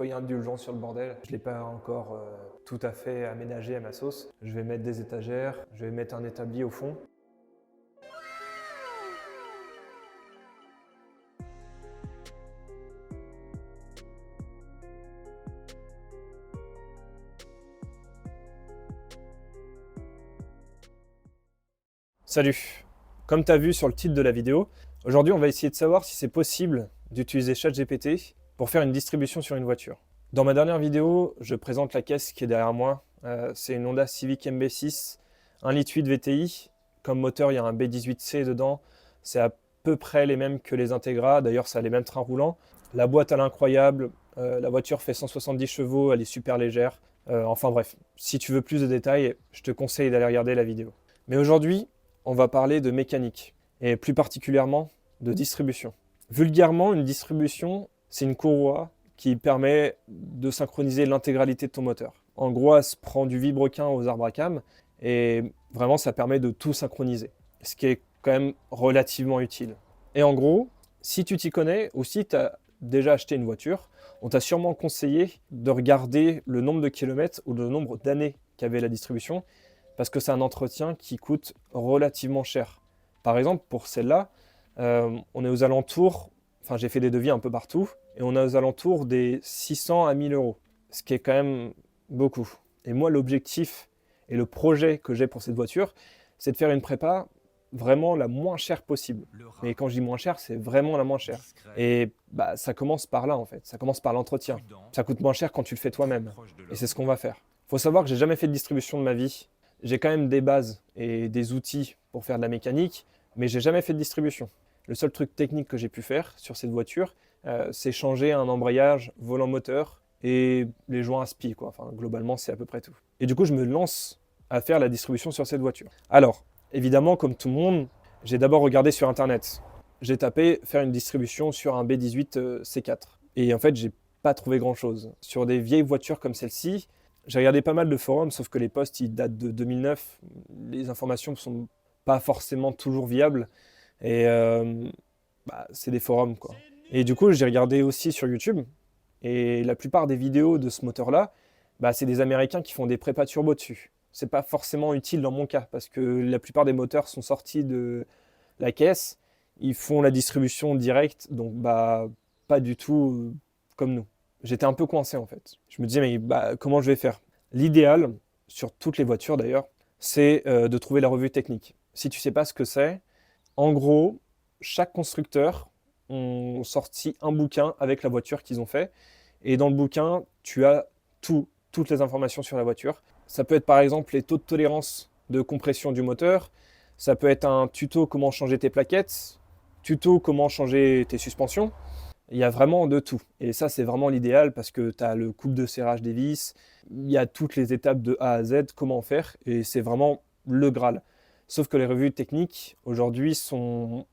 Il y a indulgence sur le bordel. Je ne l'ai pas encore tout à fait aménagé à ma sauce. Je vais mettre des étagères, je vais mettre un établi au fond. Salut! Comme tu as vu sur le titre de la vidéo, aujourd'hui on va essayer de savoir si c'est possible d'utiliser ChatGPT pour faire une distribution sur une voiture. Dans ma dernière vidéo, je présente la caisse qui est derrière moi. C'est une Honda Civic MB6, 1,8 litre VTI. Comme moteur, il y a un B18C dedans. C'est à peu près les mêmes que les Integra. D'ailleurs, ça a les mêmes trains roulants. La boîte, elle est incroyable. La voiture fait 170 chevaux, elle est super légère. Enfin bref, si tu veux plus de détails, je te conseille d'aller regarder la vidéo. Mais aujourd'hui, on va parler de mécanique, et plus particulièrement de distribution. Vulgairement, une distribution, c'est une courroie qui permet de synchroniser l'intégralité de ton moteur. En gros, elle se prend du vilebrequin aux arbres à cames, et vraiment, ça permet de tout synchroniser, ce qui est quand même relativement utile. Et en gros, si tu t'y connais, ou si tu as déjà acheté une voiture, on t'a sûrement conseillé de regarder le nombre de kilomètres ou le nombre d'années qu'avait la distribution, parce que c'est un entretien qui coûte relativement cher. Par exemple, pour celle-là, on est aux alentours, enfin j'ai fait des devis un peu partout, et on est aux alentours des 600 à 1000 euros, ce qui est quand même beaucoup. Et moi, l'objectif et le projet que j'ai pour cette voiture, c'est de faire une prépa vraiment la moins chère possible. Mais quand je dis moins chère, c'est vraiment la moins chère. Et bah, ça commence par là en fait, ça commence par l'entretien. Ça coûte moins cher quand tu le fais toi-même. Et c'est ce qu'on va faire. Il faut savoir que j'ai jamais fait de distribution de ma vie. J'ai quand même des bases et des outils pour faire de la mécanique, mais j'ai jamais fait de distribution. Le seul truc technique que j'ai pu faire sur cette voiture, c'est changer un embrayage, volant moteur et les joints à spi, quoi. Enfin, globalement, c'est à peu près tout. Et du coup, je me lance à faire la distribution sur cette voiture. Alors, évidemment, comme tout le monde, j'ai d'abord regardé sur Internet. J'ai tapé faire une distribution sur un B18 C4. Et en fait, j'ai pas trouvé grand-chose. Sur des vieilles voitures comme celle-ci, j'ai regardé pas mal de forums, sauf que les posts, ils datent de 2009. Les informations ne sont pas forcément toujours viables. Et c'est des forums, quoi. Et du coup, j'ai regardé aussi sur YouTube. Et la plupart des vidéos de ce moteur-là, c'est des Américains qui font des prépas turbo dessus. C'est pas forcément utile dans mon cas, parce que la plupart des moteurs sont sortis de la caisse. Ils font la distribution directe, donc pas du tout comme nous. J'étais un peu coincé en fait. Je me disais, mais comment je vais faire? L'idéal, sur toutes les voitures d'ailleurs, c'est de trouver la revue technique. Si tu sais pas ce que c'est, en gros, chaque constructeur ont sorti un bouquin avec la voiture qu'ils ont fait. Et dans le bouquin, tu as toutes les informations sur la voiture. Ça peut être par exemple les taux de tolérance de compression du moteur. Ça peut être un tuto comment changer tes plaquettes, tuto comment changer tes suspensions. Il y a vraiment de tout. Et ça, c'est vraiment l'idéal parce que tu as le couple de serrage des vis, il y a toutes les étapes de A à Z, comment faire, et c'est vraiment le Graal. Sauf que les revues techniques, aujourd'hui, sont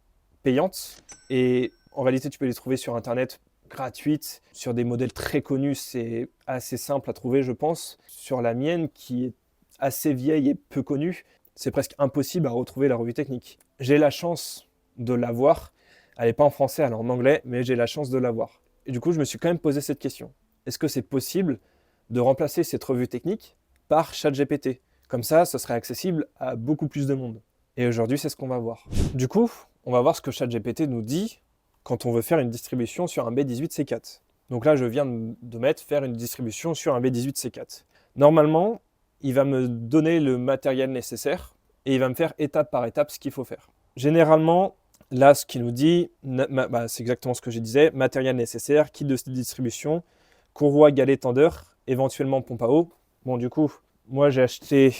payantes. Et en réalité, tu peux les trouver sur Internet gratuites, sur des modèles très connus. C'est assez simple à trouver, je pense. Sur la mienne, qui est assez vieille et peu connue, c'est presque impossible à retrouver la revue technique. J'ai la chance de l'avoir. Elle n'est pas en français, elle est en anglais, mais j'ai la chance de l'avoir. Et du coup, je me suis quand même posé cette question. Est-ce que c'est possible de remplacer cette revue technique par ChatGPT? Comme ça serait accessible à beaucoup plus de monde. Et aujourd'hui, c'est ce qu'on va voir. Du coup, on va voir ce que ChatGPT nous dit quand on veut faire une distribution sur un B18C4. Donc là, je viens de mettre faire une distribution sur un B18C4. Normalement, il va me donner le matériel nécessaire et il va me faire étape par étape ce qu'il faut faire. Généralement, là, ce qu'il nous dit, c'est exactement ce que je disais, matériel nécessaire, kit de distribution, courroie, galet, tendeur, éventuellement pompe à eau. Bon, du coup, moi j'ai acheté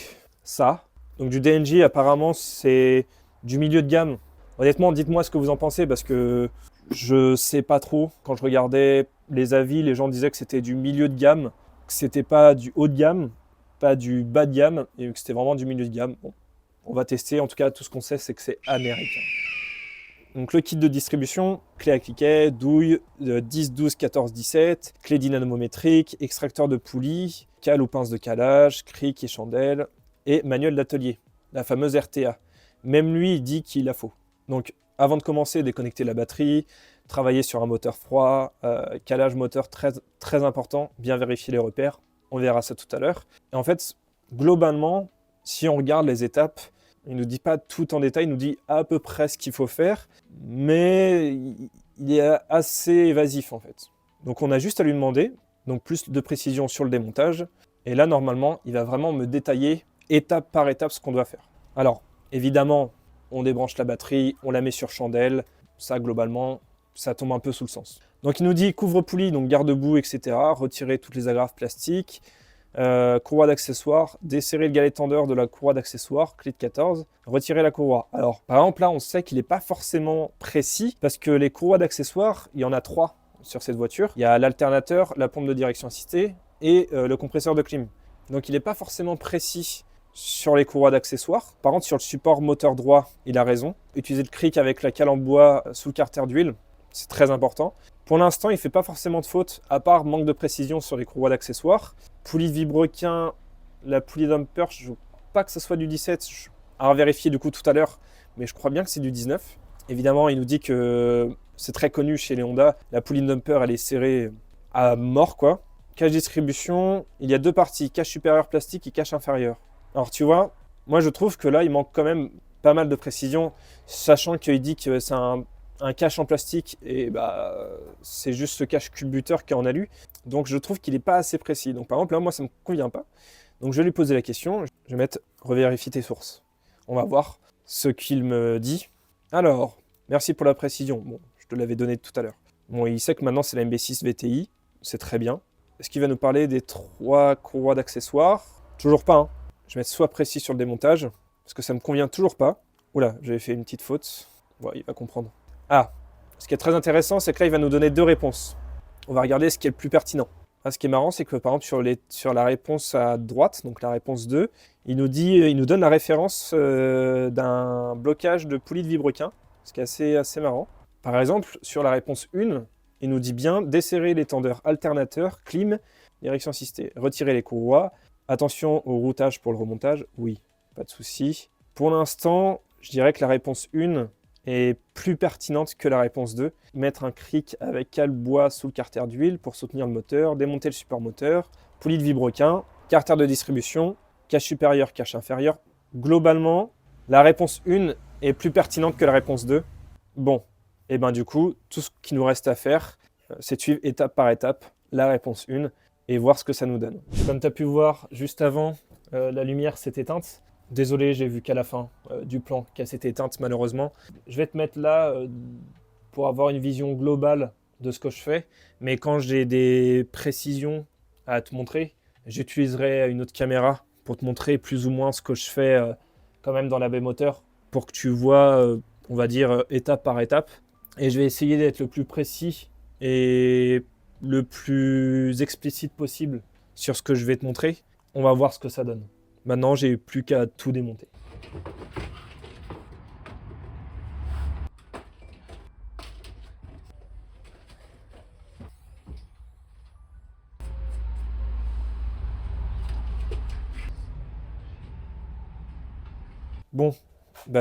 ça. Donc du DNG, apparemment, c'est du milieu de gamme. Honnêtement, dites-moi ce que vous en pensez parce que je sais pas trop. Quand je regardais les avis, les gens disaient que c'était du milieu de gamme, que c'était pas du haut de gamme, pas du bas de gamme, et que c'était vraiment du milieu de gamme. Bon, on va tester. En tout cas, tout ce qu'on sait, c'est que c'est américain. Donc le kit de distribution, clé à cliquet, douille, 10, 12, 14, 17, clé dynamométrique, extracteur de poulie, cale ou pince de calage, cric et chandelle, et manuel d'atelier, la fameuse RTA. Même lui, il dit qu'il la faut. Donc avant de commencer, déconnecter la batterie, travailler sur un moteur froid, calage moteur très, très important, bien vérifier les repères. On verra ça tout à l'heure. Et en fait, globalement, si on regarde les étapes, il ne nous dit pas tout en détail, il nous dit à peu près ce qu'il faut faire, mais il est assez évasif en fait. Donc on a juste à lui demander, donc plus de précision sur le démontage, et là normalement, il va vraiment me détailler étape par étape ce qu'on doit faire. Alors, évidemment, on débranche la batterie, on la met sur chandelle, ça globalement, ça tombe un peu sous le sens. Donc il nous dit couvre-poulie, donc garde-boue, etc. Retirer toutes les agrafes plastiques, courroie d'accessoires, desserrer le galet tendeur de la courroie d'accessoires, clé de 14, retirer la courroie. Alors par exemple là on sait qu'il n'est pas forcément précis parce que les courroies d'accessoires, il y en a 3 sur cette voiture. Il y a l'alternateur, la pompe de direction assistée et le compresseur de clim. Donc il n'est pas forcément précis sur les courroies d'accessoires. Par contre sur le support moteur droit, il a raison. Utiliser le cric avec la cale en bois sous le carter d'huile, c'est très important. Pour l'instant, il ne fait pas forcément de faute, à part manque de précision sur les courroies d'accessoires. Poulie de vilebrequin, la poulie dumper, je ne veux pas que ce soit du 17, à vérifier du coup tout à l'heure, mais je crois bien que c'est du 19. Évidemment, il nous dit que c'est très connu chez les Honda, la poulie dumper, elle est serrée à mort, quoi. Cache distribution, il y a 2 parties, cache supérieure plastique et cache inférieure. Alors tu vois, moi je trouve que là, il manque quand même pas mal de précision, sachant qu'il dit que c'est un cache en plastique et c'est juste ce cache culbuteur qui est en alu. Donc je trouve qu'il n'est pas assez précis. Donc par exemple là moi ça ne me convient pas. Donc je vais lui poser la question. Je vais mettre revérifie tes sources. On va voir ce qu'il me dit. Alors, merci pour la précision. Bon, je te l'avais donné tout à l'heure. Bon, il sait que maintenant c'est la MB6 VTI. C'est très bien. Est-ce qu'il va nous parler des 3 courroies d'accessoires? Toujours pas. Hein. Je vais mettre soit précis sur le démontage. Parce que ça ne me convient toujours pas. Oula, j'avais fait une petite faute. Bon, il va comprendre. Ah, ce qui est très intéressant, c'est que là, il va nous donner 2 réponses. On va regarder ce qui est le plus pertinent. Ah, ce qui est marrant, c'est que par exemple, sur la réponse à droite, donc la réponse 2, il nous donne la référence d'un blocage de poulie de vilebrequin, ce qui est assez marrant. Par exemple, sur la réponse 1, il nous dit bien desserrer les tendeurs alternateurs, clim, direction assistée, retirer les courroies, attention au routage pour le remontage, oui, pas de souci. Pour l'instant, je dirais que la réponse 1 est plus pertinente que la réponse 2. Mettre un cric avec cale bois sous le carter d'huile pour soutenir le moteur, démonter le support moteur, poulie de vilebrequin, carter de distribution, cache supérieure, cache inférieure. Globalement, la réponse 1 est plus pertinente que la réponse 2. Bon, et ben du coup, tout ce qu'il nous reste à faire, c'est de suivre étape par étape la réponse 1 et voir ce que ça nous donne. Comme tu as pu voir juste avant, la lumière s'est éteinte. Désolé, j'ai vu qu'à la fin du plan qu'elle s'était éteinte malheureusement. Je vais te mettre là pour avoir une vision globale de ce que je fais. Mais quand j'ai des précisions à te montrer, j'utiliserai une autre caméra pour te montrer plus ou moins ce que je fais quand même dans la baie moteur pour que tu vois, on va dire, étape par étape. Et je vais essayer d'être le plus précis et le plus explicite possible sur ce que je vais te montrer. On va voir ce que ça donne. Maintenant, j'ai plus qu'à tout démonter. Bon,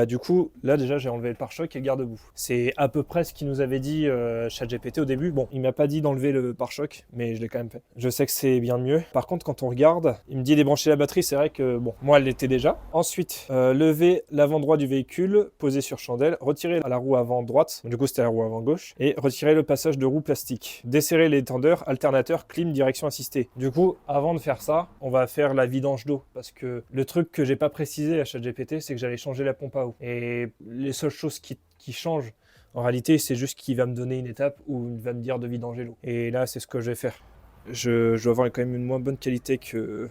du coup, là déjà j'ai enlevé le pare-choc et le garde-boue. C'est à peu près ce qu'il nous avait dit ChatGPT au début. Bon, il m'a pas dit d'enlever le pare-choc, mais je l'ai quand même fait. Je sais que c'est bien mieux. Par contre, quand on regarde, il me dit débrancher la batterie, c'est vrai que bon, moi elle l'était déjà. Ensuite, lever l'avant droit du véhicule, poser sur chandelle, retirer la roue avant droite, du coup c'était la roue avant gauche, et retirer le passage de roue plastique. Desserrer les tendeurs, alternateur, clim, direction assistée. Du coup, avant de faire ça, on va faire la vidange d'eau, parce que le truc que j'ai pas précisé à ChatGPT, c'est que j'allais changer la pompe à eau. Et les seules choses qui changent, en réalité, c'est juste qu'il va me donner une étape où il va me dire de vidanger l'eau. Et là, c'est ce que je vais faire. Je dois avoir quand même une moins bonne qualité que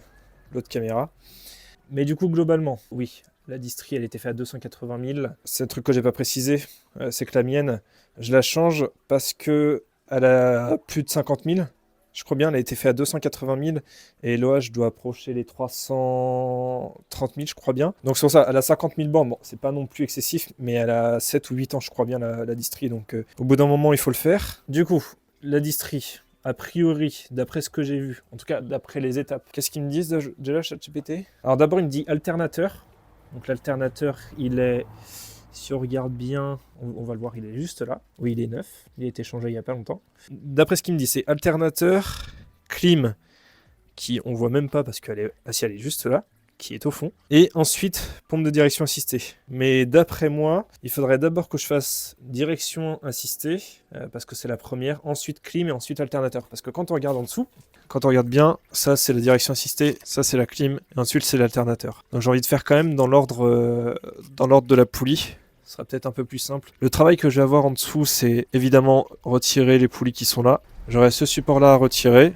l'autre caméra. Mais du coup, globalement, oui, la distrie, elle était faite à 280 000. C'est un truc que j'ai pas précisé, c'est que la mienne, je la change parce que elle a plus de 50 000. Je crois bien, elle a été faite à 280 000 et l'OH doit approcher les 330 000, je crois bien. Donc sur ça, elle a 50 000 bornes. Bon, c'est pas non plus excessif, mais elle a 7 ou 8 ans, je crois bien, la distrie. Donc au bout d'un moment, il faut le faire. Du coup, la distrie, a priori, d'après ce que j'ai vu, en tout cas d'après les étapes, qu'est-ce qu'ils me disent déjà ChatGPT? Alors d'abord, il me dit alternateur. Donc l'alternateur, il est Si on regarde bien, on va le voir, il est juste là. Oui, il est neuf, il a été changé il n'y a pas longtemps. D'après ce qu'il me dit, c'est alternateur, clim, qui on voit même pas parce qu'elle est, elle est juste là, qui est au fond. Et ensuite, pompe de direction assistée. Mais d'après moi, il faudrait d'abord que je fasse direction assistée, parce que c'est la première, ensuite clim et ensuite alternateur. Parce que quand on regarde en dessous, quand on regarde bien, ça c'est la direction assistée, ça c'est la clim, et ensuite c'est l'alternateur. Donc j'ai envie de faire quand même dans l'ordre de la poulie. Ce sera peut-être un peu plus simple. Le travail que je vais avoir en dessous, c'est évidemment retirer les poulies qui sont là. J'aurai ce support-là à retirer,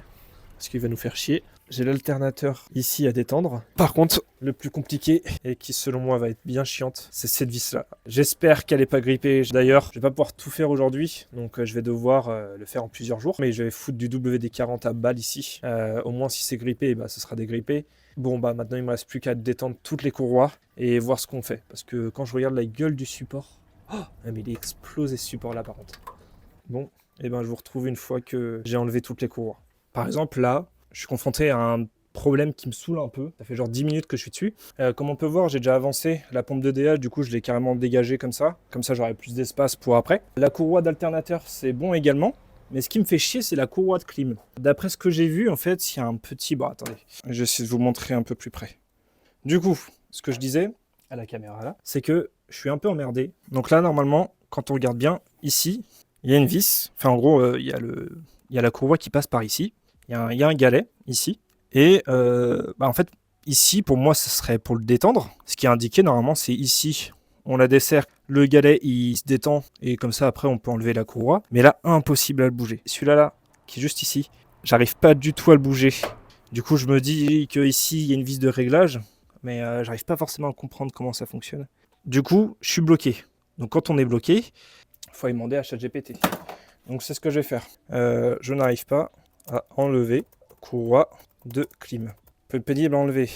parce qu'il va nous faire chier. J'ai l'alternateur ici à détendre. Par contre, le plus compliqué, et qui selon moi va être bien chiante, c'est cette vis-là. J'espère qu'elle n'est pas grippée. D'ailleurs, je vais pas pouvoir tout faire aujourd'hui, donc je vais devoir le faire en plusieurs jours. Mais je vais foutre du WD-40 à balle ici. Au moins, si c'est grippé, bah, ce sera dégrippé. Bon, bah maintenant, il me reste plus qu'à détendre toutes les courroies et voir ce qu'on fait. Parce que quand je regarde la gueule du support, oh, mais il est explosé ce support-là par contre. Bon, et ben je vous retrouve une fois que j'ai enlevé toutes les courroies. Par exemple, là, je suis confronté à un problème qui me saoule un peu. Ça fait genre 10 minutes que je suis dessus. Comme on peut voir, j'ai déjà avancé la pompe de DH. Du coup, je l'ai carrément dégagée comme ça. Comme ça, j'aurai plus d'espace pour après. La courroie d'alternateur, c'est bon également. Mais ce qui me fait chier, c'est la courroie de clim. D'après ce que j'ai vu, en fait, il y a un petit... Bon, attendez. Je vais essayer de vous montrer un peu plus près. Du coup, ce que je disais à la caméra là, c'est que je suis un peu emmerdé. Donc là, normalement, quand on regarde bien, ici, il y a une vis. Enfin, en gros, il y a la courroie qui passe par ici. Il y a un galet ici. Et en fait, ici, pour moi, ce serait pour le détendre. Ce qui est indiqué, normalement, c'est ici. On la dessert, le galet, il se détend. Et comme ça, après, on peut enlever la courroie. Mais là, impossible à le bouger. Celui-là, là, qui est juste ici, j'arrive pas du tout à le bouger. Du coup, je me dis qu'ici, il y a une vis de réglage. Mais j'arrive pas forcément à comprendre comment ça fonctionne. Du coup, je suis bloqué. Donc, quand on est bloqué, il faut demander à ChatGPT. Donc, c'est ce que je vais faire. Je n'arrive pas à enlever courroie de clim. Peu pénible à enlever.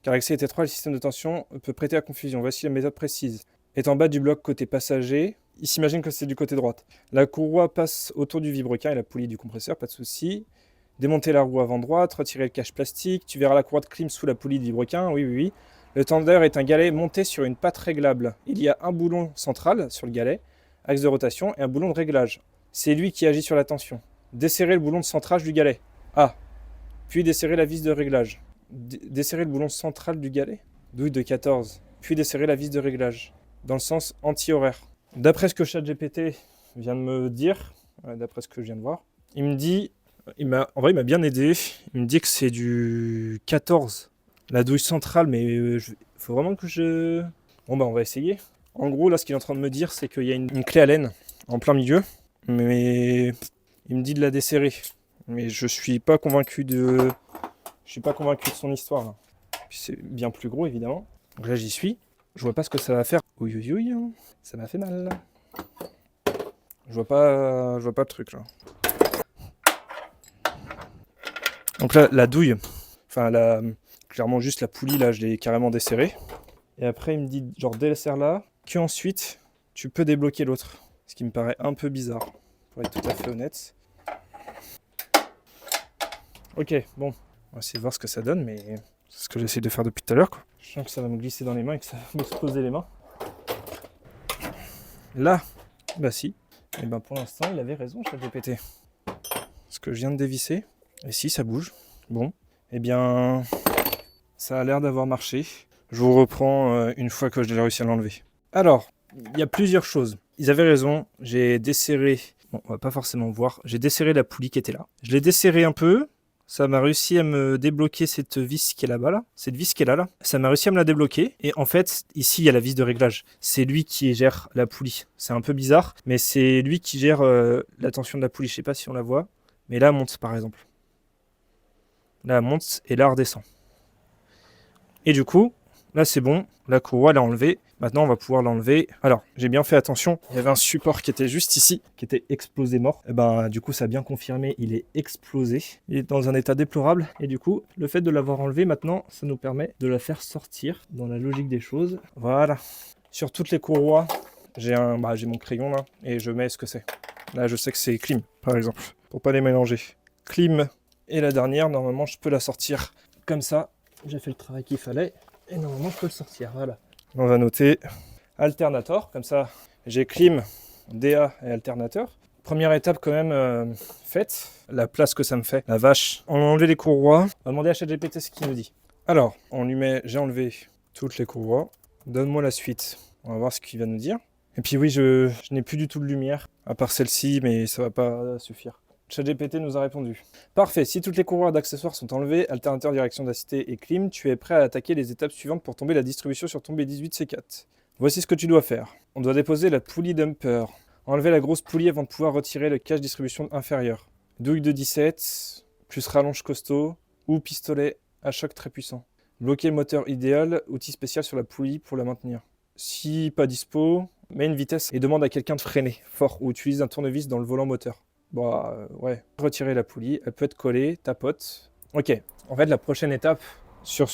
Car accès est étroit, le système de tension peut prêter à confusion. Voici la méthode précise. Est en bas du bloc côté passager. Il s'imagine que c'est du côté droite. La courroie passe autour du vilebrequin et la poulie du compresseur, pas de souci. Démonter la roue avant droite, retirer le cache plastique. Tu verras la courroie de clim sous la poulie du vilebrequin. Oui, oui, oui. Le tendeur est un galet monté sur une patte réglable. Il y a un boulon central sur le galet, axe de rotation, et un boulon de réglage. C'est lui qui agit sur la tension. Desserrer le boulon de centrage du galet. Ah. Puis desserrer la vis de réglage. Desserrer le boulon central du galet. Douille de 14. Puis desserrer la vis de réglage. Dans le sens anti-horaire. D'après ce que ChatGPT vient de me dire, d'après ce que je viens de voir, il me dit, en vrai il m'a bien aidé, il me dit que c'est du 14. La douille centrale, mais il faut vraiment que je... Bon bah on va essayer. En gros là ce qu'il est en train de me dire c'est qu'il y a une clé Allen en plein milieu, mais il me dit de la desserrer. Mais je suis pas convaincu de son histoire là. Puis c'est bien plus gros évidemment. Donc là j'y suis. Je vois pas ce que ça va faire. Oui, oui, oui, ça m'a fait mal. Je vois pas le truc là. Donc là la douille, enfin clairement juste la poulie là, je l'ai carrément desserrée. Et après il me dit genre desserre là, que ensuite tu peux débloquer l'autre. Ce qui me paraît un peu bizarre, pour être tout à fait honnête. Ok, bon, on va essayer de voir ce que ça donne, mais c'est ce que j'essaie de faire depuis tout à l'heure, quoi. Je sens que ça va me glisser dans les mains et que ça va m'exploser les mains. Là, bah si. Et ben pour l'instant, il avait raison, ChatGPT. Ce que je viens de dévisser, et si ça bouge, bon, eh bien, ça a l'air d'avoir marché. Je vous reprends une fois que j'ai réussi à l'enlever. Alors, il y a plusieurs choses. Ils avaient raison, j'ai desserré, bon, on va pas forcément voir, j'ai desserré la poulie qui était là. Je l'ai desserré un peu. Ça m'a réussi à me débloquer cette vis qui est là-bas, là. Cette vis qui est là. Ça m'a réussi à me la débloquer. Et en fait, ici, il y a la vis de réglage. C'est lui qui gère la poulie. C'est un peu bizarre, mais c'est lui qui gère la tension de la poulie. Je sais pas si on la voit, mais là, elle monte, par exemple. Là, elle monte et là, elle redescend. Et du coup, là, c'est bon. La courroie, elle est enlevée. Maintenant, on va pouvoir l'enlever. Alors, j'ai bien fait attention. Il y avait un support qui était juste ici, qui était explosé mort. Et ben, du coup, ça a bien confirmé. Il est explosé. Il est dans un état déplorable. Et du coup, le fait de l'avoir enlevé, maintenant, ça nous permet de la faire sortir dans la logique des choses. Voilà. Sur toutes les courroies, j'ai mon crayon là et je mets ce que c'est. Là, je sais que c'est clim, par exemple, pour pas les mélanger. Clim et la dernière, normalement, je peux la sortir comme ça. J'ai fait le travail qu'il fallait. Et normalement, je peux le sortir. Voilà. On va noter alternator. Comme ça, j'ai clim, DA et alternateur. Première étape quand même faite, la place que ça me fait, la vache. On a enlevé les courroies, on va demander à ChatGPT ce qu'il nous dit. Alors, on lui met, j'ai enlevé toutes les courroies, donne-moi la suite, on va voir ce qu'il va nous dire. Et puis oui, je n'ai plus du tout de lumière, à part celle-ci, mais ça va pas suffire. ChatGPT nous a répondu. Parfait, si toutes les courroies d'accessoires sont enlevées, alternateur, direction d'acidité et clim, tu es prêt à attaquer les étapes suivantes pour tomber la distribution sur ton B18C4. Voici ce que tu dois faire. On doit déposer la poulie dumper. Enlever la grosse poulie avant de pouvoir retirer le cache distribution inférieur. Douille de 17, plus rallonge costaud ou pistolet à choc très puissant. Bloquer le moteur idéal, outil spécial sur la poulie pour la maintenir. Si pas dispo, mets une vitesse et demande à quelqu'un de freiner fort ou utilise un tournevis dans le volant moteur. Ouais. Retirer la poulie, elle peut être collée, tapote. Ok, en fait la prochaine étape sur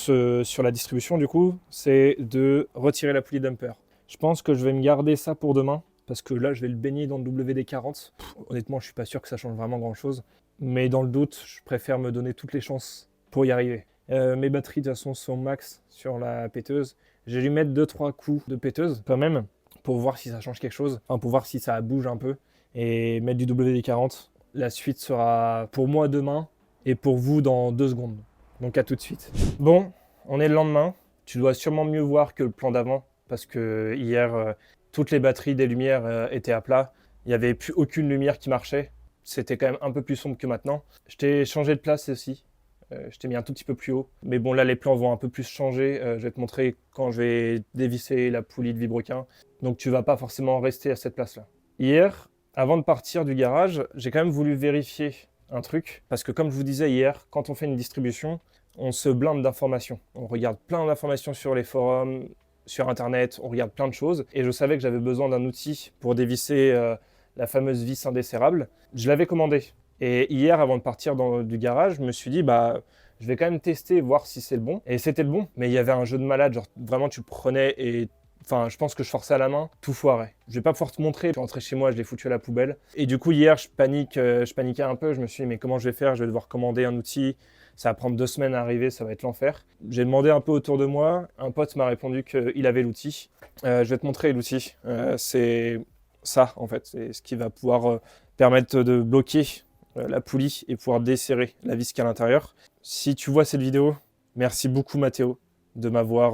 la distribution du coup, c'est de retirer la poulie dumper. Je pense que je vais me garder ça pour demain. Parce que là, je vais le baigner dans le WD-40. Honnêtement, je suis pas sûr que ça change vraiment grand-chose. Mais dans le doute, je préfère me donner toutes les chances pour y arriver. Mes batteries, de toute façon, sont max sur la péteuse. Je vais lui mettre 2-3 coups de péteuse, quand même, pour voir si ça change quelque chose. Enfin, pour voir si ça bouge un peu. Et mettre du WD-40. La suite sera pour moi demain et pour vous dans 2 secondes. Donc à tout de suite. Bon, on est le lendemain. Tu dois sûrement mieux voir que le plan d'avant. Parce que hier... toutes les batteries des lumières étaient à plat. Il n'y avait plus aucune lumière qui marchait. C'était quand même un peu plus sombre que maintenant. Je t'ai changé de place aussi. Je t'ai mis un tout petit peu plus haut. Mais bon, là, les plans vont un peu plus changer. Je vais te montrer quand je vais dévisser la poulie de vibrequin. Donc, tu vas pas forcément rester à cette place-là. Hier, avant de partir du garage, j'ai quand même voulu vérifier un truc. Parce que comme je vous disais hier, quand on fait une distribution, on se blinde d'informations. On regarde plein d'informations sur les forums, sur internet, on regarde plein de choses et je savais que j'avais besoin d'un outil pour dévisser la fameuse vis indesserrable. Je l'avais commandé et hier avant de partir du garage, je me suis dit je vais quand même tester, voir si c'est le bon. Et c'était le bon, mais il y avait un jeu de malade, genre vraiment tu le prenais et enfin je pense que je forçais à la main, tout foirait. Je vais pas pouvoir te montrer, je suis rentré chez moi, je l'ai foutu à la poubelle. Et du coup hier je paniquais un peu, je me suis dit mais comment je vais faire, je vais devoir commander un outil. Ça va prendre 2 semaines à arriver, ça va être l'enfer. J'ai demandé un peu autour de moi. Un pote m'a répondu qu'il avait l'outil. Je vais te montrer l'outil. C'est ça, en fait. C'est ce qui va pouvoir permettre de bloquer la poulie et pouvoir desserrer la vis qui est à l'intérieur. Si tu vois cette vidéo, merci beaucoup Mathéo de m'avoir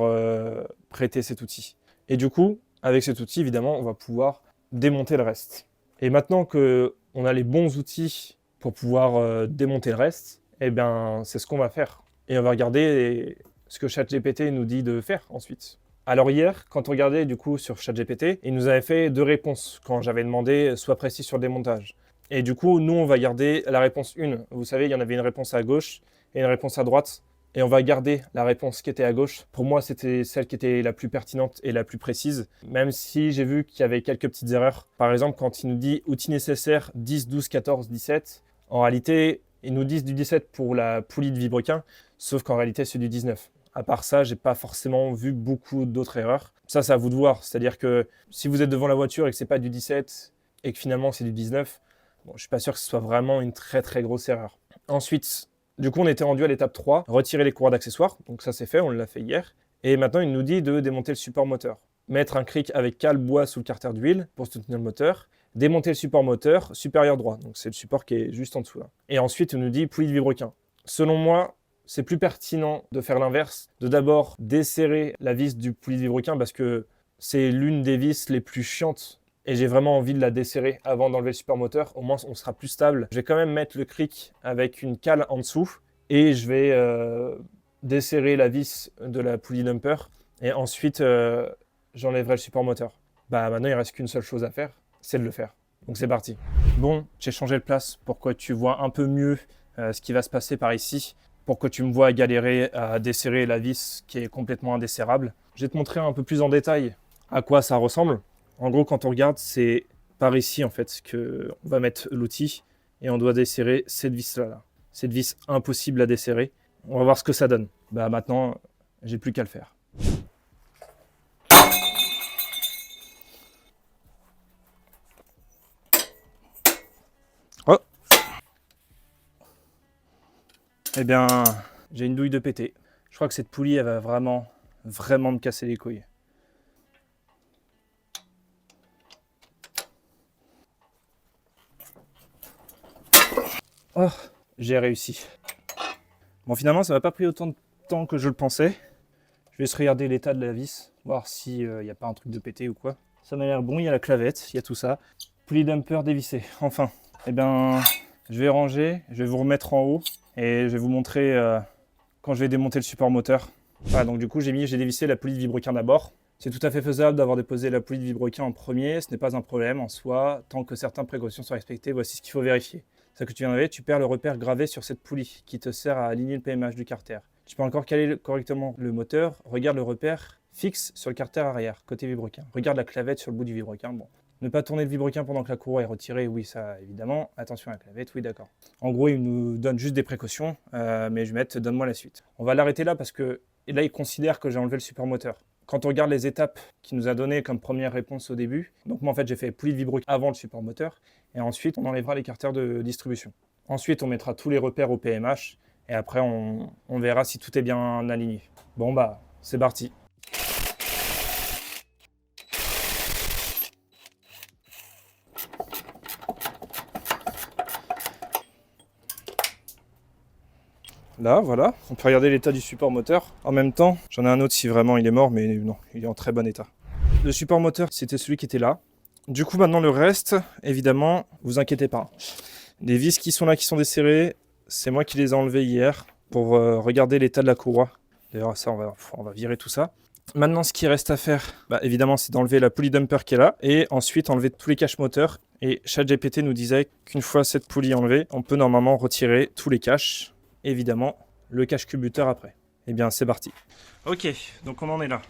prêté cet outil. Et du coup, avec cet outil, évidemment, on va pouvoir démonter le reste. Et maintenant qu'on a les bons outils pour pouvoir démonter le reste, eh bien, c'est ce qu'on va faire. Et on va regarder ce que ChatGPT nous dit de faire ensuite. Alors hier, quand on regardait du coup sur ChatGPT, il nous avait fait 2 réponses quand j'avais demandé « sois précis sur le démontage ». Et du coup, nous, on va garder la réponse 1. Vous savez, il y en avait une réponse à gauche et une réponse à droite. Et on va garder la réponse qui était à gauche. Pour moi, c'était celle qui était la plus pertinente et la plus précise, même si j'ai vu qu'il y avait quelques petites erreurs. Par exemple, quand il nous dit « outil nécessaire 10, 12, 14, 17 », en réalité, ils nous disent du 17 pour la poulie de vibrequin, sauf qu'en réalité, c'est du 19. À part ça, j'ai pas forcément vu beaucoup d'autres erreurs. Ça, c'est à vous de voir. C'est-à-dire que si vous êtes devant la voiture et que c'est pas du 17 et que finalement c'est du 19, bon, je suis pas sûr que ce soit vraiment une très très grosse erreur. Ensuite, du coup, on était rendu à l'étape 3, retirer les courroies d'accessoires. Donc ça, c'est fait, on l'a fait hier. Et maintenant, il nous dit de démonter le support moteur. Mettre un cric avec cale bois sous le carter d'huile pour soutenir le moteur. Démonter le support moteur supérieur droit, donc c'est le support qui est juste en dessous là. Et ensuite, on nous dit poulie de vibrequin. Selon moi, c'est plus pertinent de faire l'inverse, de d'abord desserrer la vis du poulie de vibrequin parce que c'est l'une des vis les plus chiantes et j'ai vraiment envie de la desserrer avant d'enlever le support moteur. Au moins, on sera plus stable. Je vais quand même mettre le cric avec une cale en dessous et je vais desserrer la vis de la poulie dumper et ensuite j'enlèverai le support moteur. Maintenant, il reste qu'une seule chose à faire, c'est de le faire. Donc c'est parti. Bon, j'ai changé de place pour que tu vois un peu mieux ce qui va se passer par ici, pour que tu me vois galérer à desserrer la vis qui est complètement indesserrable. Je vais te montrer un peu plus en détail à quoi ça ressemble. En gros, quand on regarde, c'est par ici en fait qu'on va mettre l'outil et on doit desserrer cette vis-là. Cette vis impossible à desserrer. On va voir ce que ça donne. Maintenant, j'ai plus qu'à le faire. Oh! Eh bien, j'ai une douille de pété. Je crois que cette poulie, elle va vraiment me casser les couilles. Oh, j'ai réussi. Bon, finalement, ça m'a pas pris autant de temps que je le pensais. Je vais juste regarder l'état de la vis, voir s'il n'y a pas un truc de pété ou quoi. Ça m'a l'air bon, il y a la clavette, il y a tout ça. Pulley dumper dévissé, enfin. Eh bien, je vais ranger, je vais vous remettre en haut et je vais vous montrer quand je vais démonter le support moteur. Voilà, donc du coup, j'ai dévissé la poulie de vibroquin d'abord. C'est tout à fait faisable d'avoir déposé la poulie de vibroquin en premier, ce n'est pas un problème en soi, tant que certaines précautions sont respectées, voici ce qu'il faut vérifier. C'est que tu viens d'enlever, tu perds le repère gravé sur cette poulie qui te sert à aligner le PMH du carter. Tu peux encore caler correctement le moteur, regarde le repère fixe sur le carter arrière, côté vibroquin. Regarde la clavette sur le bout du vibroquin, bon. Ne pas tourner le vibroquin pendant que la courroie est retirée, oui ça évidemment. Attention à la clavette, oui d'accord. En gros il nous donne juste des précautions, mais je vais mettre donne-moi la suite. On va l'arrêter là parce que là il considère que j'ai enlevé le support moteur. Quand on regarde les étapes qu'il nous a données comme première réponse au début, donc moi en fait j'ai fait poulie de vibroquin avant le support moteur, et ensuite on enlèvera les carters de distribution. Ensuite on mettra tous les repères au PMH, et après on verra si tout est bien aligné. Bon bah c'est parti. Là, voilà, on peut regarder l'état du support moteur. En même temps, j'en ai un autre si vraiment il est mort, mais non, il est en très bon état. Le support moteur, c'était celui qui était là. Du coup, maintenant le reste, évidemment, vous inquiétez pas. Les vis qui sont là, qui sont desserrées, c'est moi qui les ai enlevées hier pour regarder l'état de la courroie. D'ailleurs, ça, on va virer tout ça. Maintenant, ce qui reste à faire, évidemment, c'est d'enlever la poulie dumper qui est là et ensuite enlever tous les caches moteurs. Et ChatGPT nous disait qu'une fois cette poulie enlevée, on peut normalement retirer tous les caches. Évidemment, le cache cubuteur après. Eh bien, c'est parti. Ok, donc on en est là.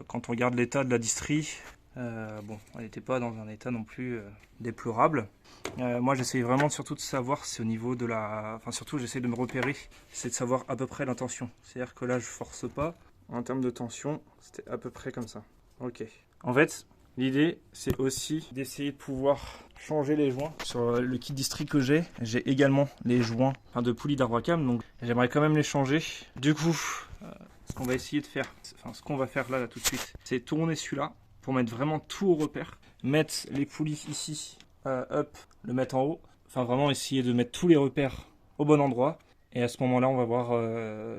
Quand on regarde l'état de la distrie, elle n'était pas dans un état non plus déplorable. Moi, j'essaye vraiment surtout de savoir si au niveau de la... Enfin, surtout, j'essaie de me repérer, c'est de savoir à peu près la tension. C'est-à-dire que là, je force pas. En termes de tension, c'était à peu près comme ça. Ok. En fait, l'idée, c'est aussi d'essayer de pouvoir changer les joints. Sur le kit distri que j'ai également les joints de poulie d'Arbracam, donc j'aimerais quand même les changer. Du coup, ce qu'on va essayer de faire, ce qu'on va faire là tout de suite, c'est tourner celui-là pour mettre vraiment tout au repère. Mettre les poulies ici, le mettre en haut. Enfin, vraiment essayer de mettre tous les repères au bon endroit. Et à ce moment-là, on va voir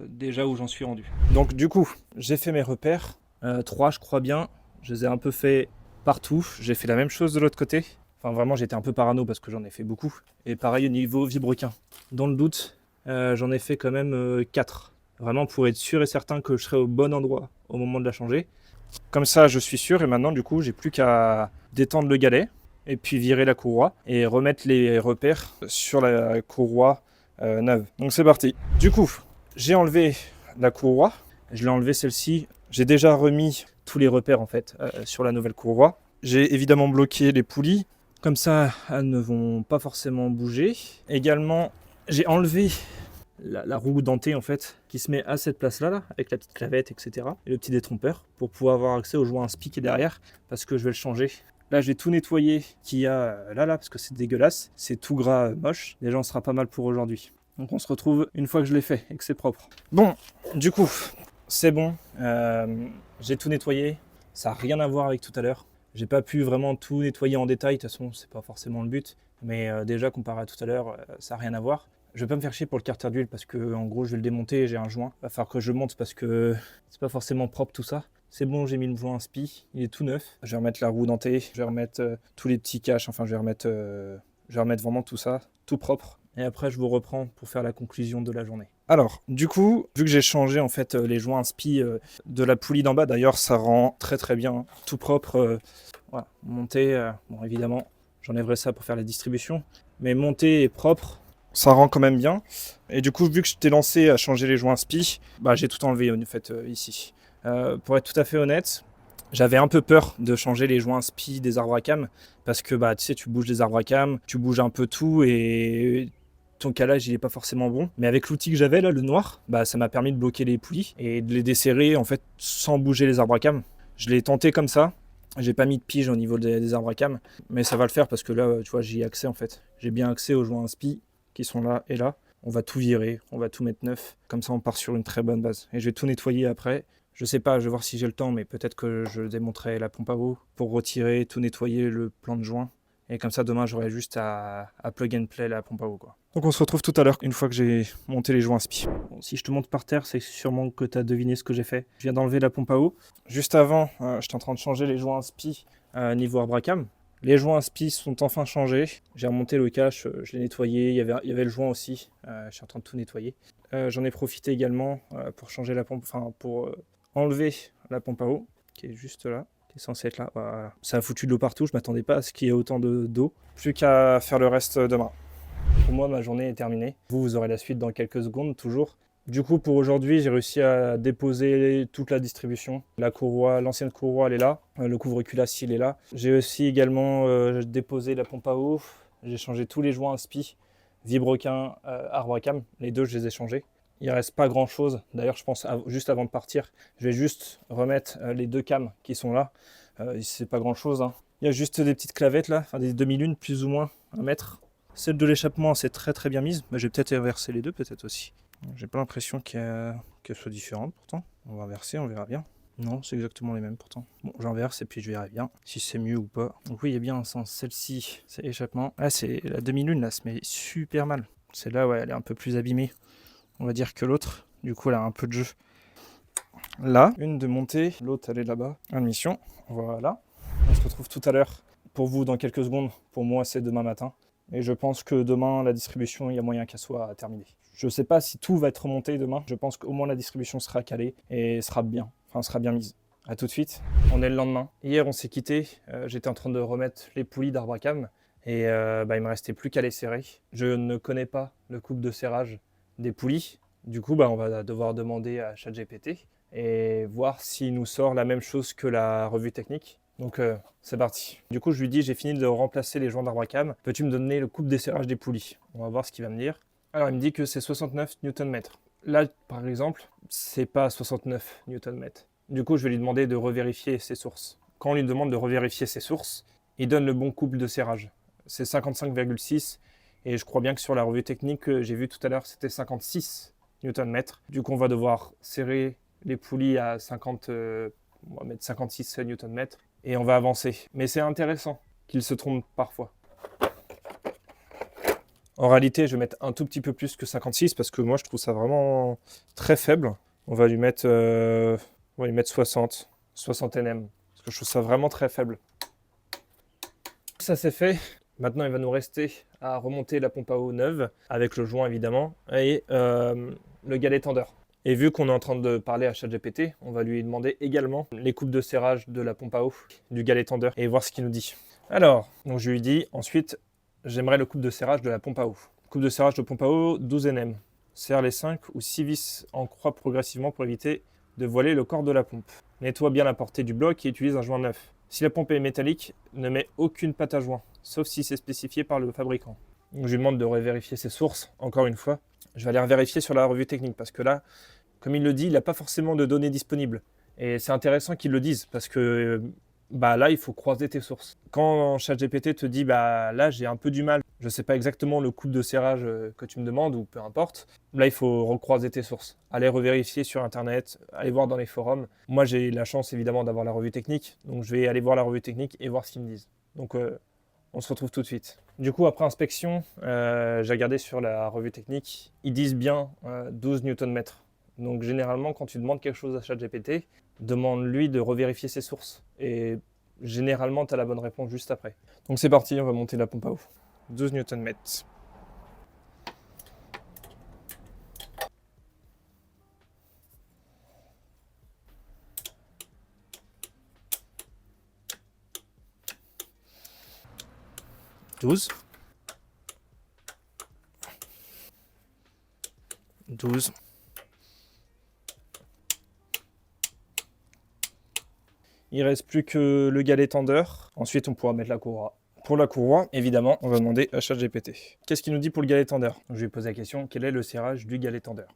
déjà où j'en suis rendu. Donc du coup, j'ai fait mes repères. 3, je crois bien. Je les ai un peu fait partout. J'ai fait la même chose de l'autre côté. Enfin, vraiment, j'étais un peu parano parce que j'en ai fait beaucoup. Et pareil au niveau vibroquin. Dans le doute, j'en ai fait quand même 4. Vraiment pour être sûr et certain que je serai au bon endroit au moment de la changer. Comme ça, je suis sûr. Et maintenant, du coup, j'ai plus qu'à détendre le galet. Et puis virer la courroie. Et remettre les repères sur la courroie neuve. Donc c'est parti. Du coup, j'ai enlevé la courroie. Je l'ai enlevé celle-ci. J'ai déjà remis tous les repères en fait sur la nouvelle courroie. J'ai évidemment bloqué les poulies. Comme ça, elles ne vont pas forcément bouger. Également, j'ai enlevé la roue dentée en fait qui se met à cette place-là là, avec la petite clavette, etc. Et le petit détrompeur pour pouvoir avoir accès au joint SPI qui est derrière parce que je vais le changer. Là, j'ai tout nettoyé qu'il y a là, parce que c'est dégueulasse. C'est tout gras, moche. Déjà, on sera pas mal pour aujourd'hui. Donc, on se retrouve une fois que je l'ai fait et que c'est propre. Bon, du coup, c'est bon. J'ai tout nettoyé. Ça n'a rien à voir avec tout à l'heure. J'ai pas pu vraiment tout nettoyer en détail. De toute façon, c'est pas forcément le but. Mais déjà, comparé à tout à l'heure, ça n'a rien à voir. Je vais pas me faire chier pour le carter d'huile parce que, en gros, je vais le démonter et j'ai un joint. Il va falloir que je monte parce que c'est pas forcément propre tout ça. C'est bon, j'ai mis le joint SPI, il est tout neuf. Je vais remettre la roue dentée, je vais remettre tous les petits caches, enfin je vais remettre vraiment tout ça, tout propre. Et après je vous reprends pour faire la conclusion de la journée. Alors, du coup, vu que j'ai changé en fait les joints SPI de la poulie d'en bas, d'ailleurs ça rend très très bien, tout propre. Voilà, monté, bon évidemment, j'enlèverai ça pour faire la distribution. Mais monté et propre, ça rend quand même bien. Et du coup, vu que je t'ai lancé à changer les joints SPI, j'ai tout enlevé en fait ici. Pour être tout à fait honnête, j'avais un peu peur de changer les joints SPI des arbres à cam parce que tu sais, tu bouges les arbres à cam, tu bouges un peu tout et ton calage il est pas forcément bon. Mais avec l'outil que j'avais là, le noir, ça m'a permis de bloquer les poulies et de les desserrer en fait sans bouger les arbres à cam. Je l'ai tenté comme ça. J'ai pas mis de pige au niveau des arbres à cam, mais ça va le faire parce que là, tu vois, j'y ai accès en fait. J'ai bien accès aux joints SPI qui sont là et là. On va tout virer, on va tout mettre neuf. Comme ça, on part sur une très bonne base. Et je vais tout nettoyer après. Je sais pas, je vais voir si j'ai le temps, mais peut-être que je démonterai la pompe à eau pour retirer, tout nettoyer le plan de joint Et comme ça, demain, j'aurai juste à plug and play la pompe à eau, quoi. Donc on se retrouve tout à l'heure, une fois que j'ai monté les joints SPI. Bon, si je te monte par terre, c'est sûrement que tu as deviné ce que j'ai fait. Je viens d'enlever la pompe à eau. Juste avant, j'étais en train de changer les joints SPI niveau Arbracam. Les joints SPI sont enfin changés. J'ai remonté le cache, je l'ai nettoyé. Il y avait le joint aussi. Je suis en train de tout nettoyer. J'en ai profité également pour changer la pompe, pour enlever la pompe à eau, qui est juste là. Qui est censé être là. Voilà. Ça a foutu de l'eau partout, je m'attendais pas à ce qu'il y ait autant d'eau. Plus qu'à faire le reste demain. Pour moi, ma journée est terminée. Vous aurez la suite dans quelques secondes, toujours. Du coup, pour aujourd'hui, j'ai réussi à déposer toute la distribution. La courroie, l'ancienne courroie, elle est là. Le couvre-culasse, il est là. J'ai aussi également déposé la pompe à eau. J'ai changé tous les joints SPI, Vibrequin, Arbracam. Les deux, je les ai changés. Il ne reste pas grand chose. D'ailleurs, je pense juste avant de partir, je vais juste remettre les deux cams qui sont là. C'est pas grand chose, hein. Il y a juste des petites clavettes là, des demi-lunes plus ou moins à mettre. Celle de l'échappement, c'est très bien mise. Mais je vais peut-être inverser les deux, peut-être aussi. J'ai pas l'impression qu'elles soient différentes pourtant. On va inverser, on verra bien. Non, c'est exactement les mêmes pourtant. Bon, j'inverse et puis je verrai bien si c'est mieux ou pas. Donc oui, il y a bien un sens. Celle-ci, c'est échappement. Ah, c'est la demi-lune là, se met super mal. Celle-là, ouais, elle est un peu plus abîmée, on va dire, que l'autre. Du coup, elle a un peu de jeu. Là, une de montée, l'autre elle est là-bas. Admission, voilà. On se retrouve tout à l'heure. Pour vous, dans quelques secondes. Pour moi, c'est demain matin. Et je pense que demain, la distribution, il y a moyen qu'elle soit terminée. Je ne sais pas si tout va être remonté demain. Je pense qu'au moins la distribution sera calée et sera bien mise. A tout de suite. On est le lendemain. Hier, on s'est quitté. J'étais en train de remettre les poulies d'Arbracam. Et il me restait plus qu'à les serrer. Je ne connais pas le couple de serrage des poulies. Du coup, on va devoir demander à ChatGPT et voir s'il nous sort la même chose que la revue technique. Donc c'est parti. Du coup, je lui dis, j'ai fini de remplacer les joints d'Arbracam. Peux-tu me donner le couple des serrages des poulies? On va voir ce qu'il va me dire. Alors, il me dit que c'est 69 Nm. Là, par exemple, c'est pas 69 Nm. Du coup, je vais lui demander de revérifier ses sources. Quand on lui demande de revérifier ses sources, il donne le bon couple de serrage. C'est 55,6. Et je crois bien que sur la revue technique que j'ai vue tout à l'heure, c'était 56 Nm. Du coup, on va devoir serrer les poulies à 50, on va mettre 56 Nm. Et on va avancer. Mais c'est intéressant qu'il se trompe parfois. En réalité, je vais mettre un tout petit peu plus que 56 parce que moi, je trouve ça vraiment très faible. On va lui mettre 60 Nm. Parce que je trouve ça vraiment très faible. Ça c'est fait. Maintenant, il va nous rester à remonter la pompe à eau neuve avec le joint évidemment et le galet tendeur. Et vu qu'on est en train de parler à ChatGPT, on va lui demander également les coupes de serrage de la pompe à eau, du galet tendeur, et voir ce qu'il nous dit. Alors, donc je lui dis, ensuite, j'aimerais le coupe de serrage de la pompe à eau. Coupe de serrage de pompe à eau, 12 Nm. Serre les 5 ou 6 vis en croix progressivement pour éviter de voiler le corps de la pompe. Nettoie bien la portée du bloc et utilise un joint neuf. Si la pompe est métallique, ne mets aucune pâte à joint, sauf si c'est spécifié par le fabricant. Donc je lui demande de revérifier ses sources, encore une fois. Je vais aller vérifier sur la revue technique parce que là, comme il le dit, il n'a pas forcément de données disponibles. Et c'est intéressant qu'il le dise parce que là, il faut croiser tes sources. Quand ChatGPT te dit là, j'ai un peu du mal, je ne sais pas exactement le couple de serrage que tu me demandes ou peu importe, là, il faut recroiser tes sources. Aller revérifier sur Internet, aller voir dans les forums. Moi, j'ai la chance évidemment d'avoir la revue technique, donc je vais aller voir la revue technique et voir ce qu'ils me disent. Donc, on se retrouve tout de suite. Du coup, après inspection, j'ai regardé sur la revue technique, ils disent bien 12 Nm. Donc généralement, quand tu demandes quelque chose à ChatGPT, demande-lui de revérifier ses sources. Et généralement, tu as la bonne réponse juste après. Donc c'est parti, on va monter la pompe à eau. 12 Nm. « 12. Il ne reste plus que le galet tendeur. Ensuite, on pourra mettre la courroie. Pour la courroie, évidemment, on va demander à ChatGPT. Qu'est-ce qu'il nous dit pour le galet tendeur? Je vais lui poser la question, quel est le serrage du galet tendeur?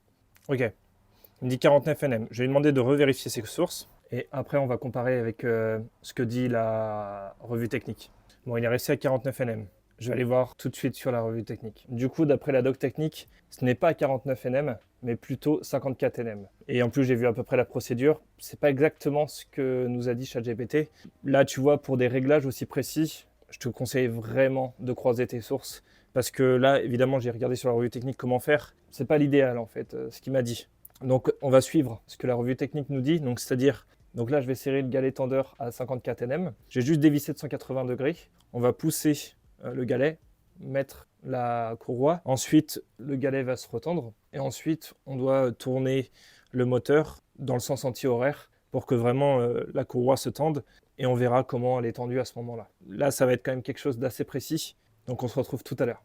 Ok, il me dit 49 Nm. Je vais lui demander de revérifier ses sources. Et après, on va comparer avec ce que dit la revue technique. Bon, il est resté à 49 Nm. Je vais aller voir tout de suite sur la revue technique. Du coup, d'après la doc technique, ce n'est pas 49 Nm, mais plutôt 54 Nm. Et en plus, j'ai vu à peu près la procédure. C'est pas exactement ce que nous a dit ChatGPT. Là, tu vois, pour des réglages aussi précis, je te conseille vraiment de croiser tes sources. Parce que là, évidemment, j'ai regardé sur la revue technique comment faire. C'est pas l'idéal en fait, ce qu'il m'a dit. Donc on va suivre ce que la revue technique nous dit. Donc c'est-à-dire, donc là je vais serrer le galet tendeur à 54 Nm. J'ai juste dévissé de 180 degrés. On va pousser le galet, mettre la courroie. Ensuite, le galet va se retendre. Et ensuite, on doit tourner le moteur dans le sens anti-horaire pour que vraiment la courroie se tende. Et on verra comment elle est tendue à ce moment-là. Là, ça va être quand même quelque chose d'assez précis. Donc on se retrouve tout à l'heure.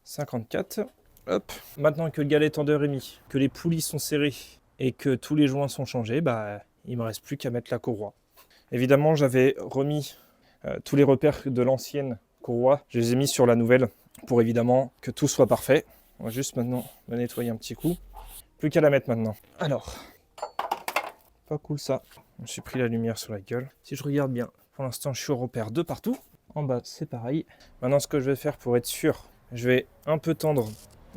« 54. Hop. Maintenant que le galet tendeur est mis, que les poulies sont serrées et que tous les joints sont changés, bah, il ne me reste plus qu'à mettre la courroie. Évidemment, j'avais remis tous les repères de l'ancienne courroie. Je les ai mis sur la nouvelle pour évidemment que tout soit parfait. On va juste maintenant la nettoyer un petit coup. Plus qu'à la mettre maintenant. Alors, pas cool ça. Je me suis pris la lumière sur la gueule. Si je regarde bien, pour l'instant, je suis au repère de partout. En bas, c'est pareil. Maintenant, ce que je vais faire pour être sûr, je vais un peu tendre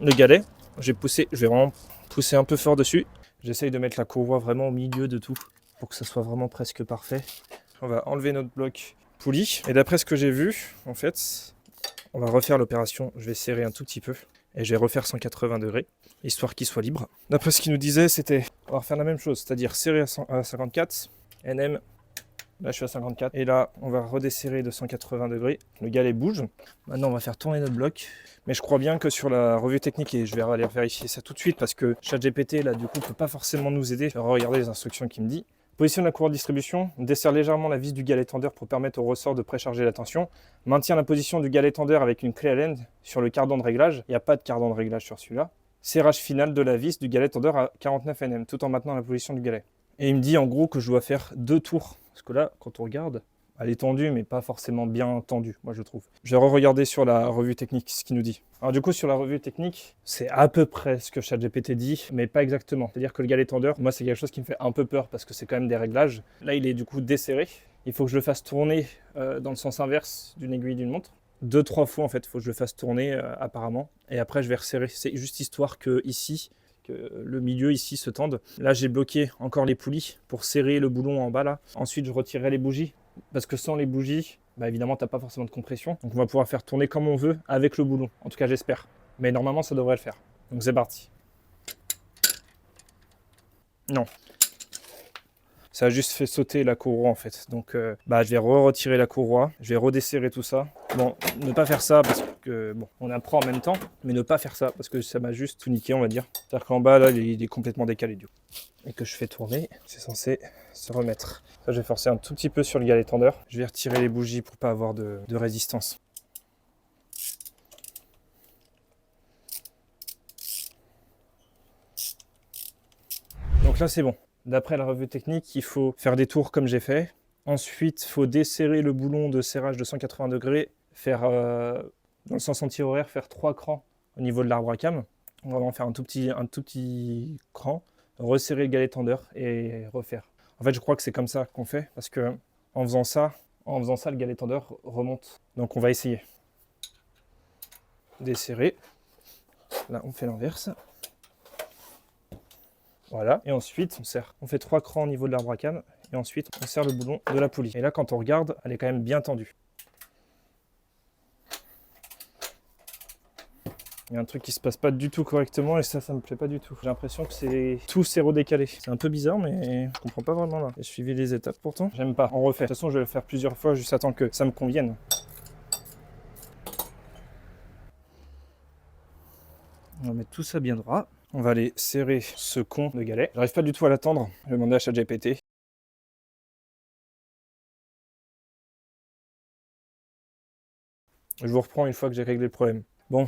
le galet. Je vais vraiment pousser un peu fort dessus. J'essaye de mettre la courroie vraiment au milieu de tout pour que ça soit vraiment presque parfait. On va enlever notre bloc poulie. Et d'après ce que j'ai vu, en fait, on va refaire l'opération. Je vais serrer un tout petit peu et je vais refaire 180 degrés, histoire qu'il soit libre. D'après ce qu'il nous disait, c'était on va refaire la même chose, c'est-à-dire serrer à 54 Nm. Là, je suis à 54. Et là, on va redesserrer de 180 degrés. Le galet bouge. Maintenant, on va faire tourner notre bloc. Mais je crois bien que sur la revue technique, et je vais aller vérifier ça tout de suite parce que ChatGPT, là, du coup, peut pas forcément nous aider. Je vais regarder les instructions qu'il me dit. Positionne la courroie de distribution. Desserre légèrement la vis du galet tendeur pour permettre au ressort de précharger la tension. Maintiens la position du galet tendeur avec une clé Allen sur le cardan de réglage. Il n'y a pas de cardan de réglage sur celui-là. Serrage final de la vis du galet tendeur à 49 Nm, tout en maintenant la position du galet. Et il me dit en gros que je dois faire 2 tours. Parce que là, quand on regarde, elle est tendue, mais pas forcément bien tendue, moi je trouve. Je vais re-regarder sur la revue technique ce qu'il nous dit. Alors du coup, sur la revue technique, c'est à peu près ce que ChatGPT dit, mais pas exactement. C'est-à-dire que le galet tendeur, moi c'est quelque chose qui me fait un peu peur parce que c'est quand même des réglages. Là, il est du coup desserré. Il faut que je le fasse tourner dans le sens inverse d'une aiguille d'une montre. 2-3 fois en fait, il faut que je le fasse tourner apparemment. Et après, je vais resserrer. C'est juste histoire que ici, que le milieu ici se tende. Là, j'ai bloqué encore les poulies pour serrer le boulon en bas là. Ensuite, je retirerai les bougies parce que sans les bougies, bah évidemment, tu n'as pas forcément de compression. Donc, on va pouvoir faire tourner comme on veut avec le boulon. En tout cas, j'espère. Mais normalement, ça devrait le faire. Donc, c'est parti. Non. Ça a juste fait sauter la courroie en fait. Donc je vais retirer la courroie, je vais redesserrer tout ça. Bon, ne pas faire ça parce que, bon, on apprend en même temps, mais ne pas faire ça parce que ça m'a juste tout niqué, on va dire. C'est-à-dire qu'en bas, là, il est complètement décalé du coup. Et que je fais tourner, c'est censé se remettre. Ça, je vais forcer un tout petit peu sur le galet tendeur. Je vais retirer les bougies pour pas avoir de résistance. Donc là, c'est bon. D'après la revue technique, il faut faire des tours comme j'ai fait. Ensuite, il faut desserrer le boulon de serrage de 180 degrés, faire dans le sens anti-horaire, faire 3 crans au niveau de l'arbre à cam. On va vraiment faire un tout petit cran, resserrer le galet tendeur et refaire. En fait, je crois que c'est comme ça qu'on fait parce que en faisant ça, le galet tendeur remonte. Donc on va essayer. Desserrer. Là, on fait l'inverse. Voilà, et ensuite on serre. On fait 3 crans au niveau de l'arbre à cam, et ensuite on serre le boulon de la poulie. Et là, quand on regarde, elle est quand même bien tendue. Il y a un truc qui se passe pas du tout correctement, et ça me plaît pas du tout. J'ai l'impression que tout s'est redécalé. C'est un peu bizarre, mais je comprends pas vraiment là. J'ai suivi les étapes pourtant. J'aime pas, on refait. De toute façon, je vais le faire plusieurs fois, juste attends que ça me convienne. On va mettre tout ça bien droit. On va aller serrer ce con de galet. J'arrive pas du tout à l'attendre. Je vais demander à ChatGPT. Je vous reprends une fois que j'ai réglé le problème. Bon,